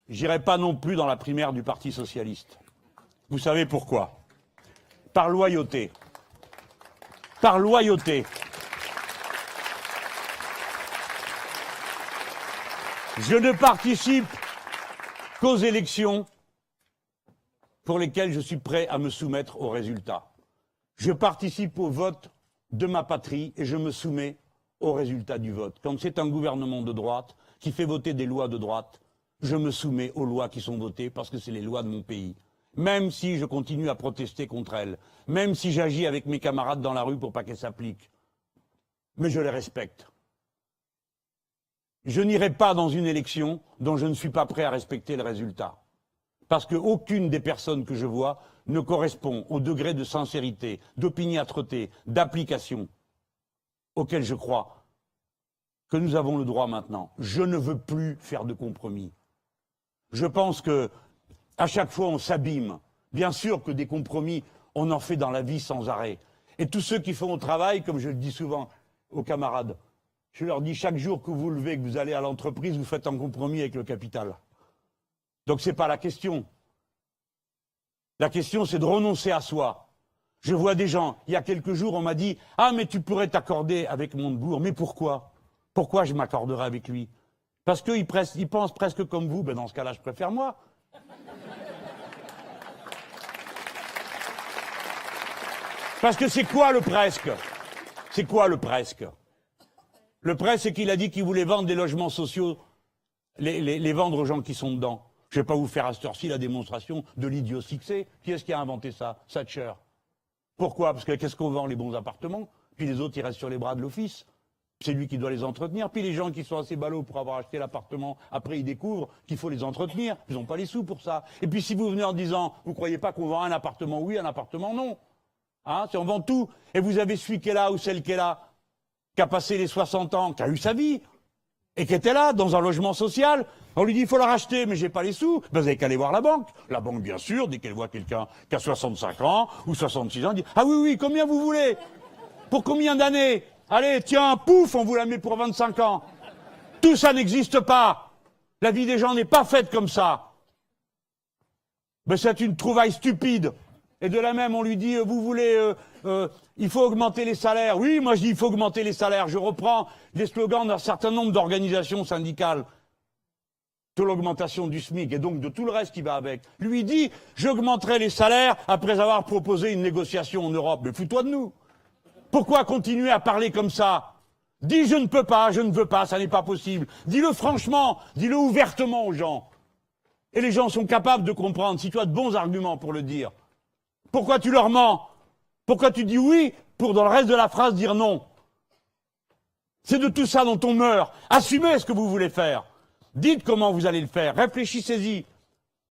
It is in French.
J'irai pas non plus dans la primaire du Parti socialiste. Vous savez pourquoi? Par loyauté. Par loyauté. Je ne participe qu'aux élections pour lesquelles je suis prêt à me soumettre aux résultats. Je participe au vote de ma patrie et je me soumets aux résultats du vote. Quand c'est un gouvernement de droite qui fait voter des lois de droite, je me soumets aux lois qui sont votées parce que c'est les lois de mon pays. Même si je continue à protester contre elles, même si j'agis avec mes camarades dans la rue pour pas qu'elles s'appliquent. Mais je les respecte. Je n'irai pas dans une élection dont je ne suis pas prêt à respecter le résultat. Parce qu'aucune des personnes que je vois ne correspond au degré de sincérité, d'opiniâtreté, d'application auquel je crois que nous avons le droit maintenant. Je ne veux plus faire de compromis. Je pense que à chaque fois on s'abîme. Bien sûr que des compromis, on en fait dans la vie sans arrêt. Et tous ceux qui font au travail, comme je le dis souvent aux camarades, je leur dis chaque jour que vous vous levez, que vous allez à l'entreprise, vous faites un compromis avec le capital. Donc ce n'est pas la question. La question, c'est de renoncer à soi. Je vois des gens, il y a quelques jours, on m'a dit « Ah, mais tu pourrais t'accorder avec Montebourg. » Mais pourquoi? Pourquoi je m'accorderais avec lui? Parce qu'il pense presque comme vous. Ben dans ce cas-là, je préfère moi. Parce que c'est quoi le presque? C'est quoi le presque? Le presque, c'est qu'il a dit qu'il voulait vendre des logements sociaux, les vendre aux gens qui sont dedans. Je ne vais pas vous faire à cette heure-ci la démonstration de l'idiotie que c'est. Qui est-ce qui a inventé ça? Thatcher. Pourquoi? Parce que qu'est-ce qu'on vend? Les bons appartements. Puis les autres, ils restent sur les bras de l'office. C'est lui qui doit les entretenir. Puis les gens qui sont assez ballots pour avoir acheté l'appartement, après ils découvrent qu'il faut les entretenir. Ils n'ont pas les sous pour ça. Et puis si vous venez en disant, vous ne croyez pas qu'on vend un appartement oui, un appartement non. Hein, on vend tout. Et vous avez celui qui est là ou celle qui est là, qui a passé les 60 ans, qui a eu sa vie, et qui était là, dans un logement social. On lui dit, il faut la racheter, mais j'ai pas les sous. Ben, vous avez qu'à aller voir la banque. La banque, bien sûr, dès qu'elle voit quelqu'un qui a 65 ans ou 66 ans, elle dit, ah oui, oui, combien vous voulez? Pour combien d'années? Allez, tiens, pouf, on vous la met pour 25 ans. Tout ça n'existe pas. La vie des gens n'est pas faite comme ça. Ben, c'est une trouvaille stupide. Et de la même, on lui dit, vous voulez, il faut augmenter les salaires. Oui, moi je dis, il faut augmenter les salaires. Je reprends les slogans d'un certain nombre d'organisations syndicales. De l'augmentation du SMIC et donc de tout le reste qui va avec. Lui dit, j'augmenterai les salaires après avoir proposé une négociation en Europe. Mais fous-toi de nous. Pourquoi continuer à parler comme ça? Dis, je ne peux pas, je ne veux pas, ça n'est pas possible. Dis-le franchement, dis-le ouvertement aux gens. Et les gens sont capables de comprendre si tu as de bons arguments pour le dire. Pourquoi tu leur mens? Pourquoi tu dis oui pour dans le reste de la phrase dire non? C'est de tout ça dont on meurt. Assumez ce que vous voulez faire. Dites comment vous allez le faire. Réfléchissez-y.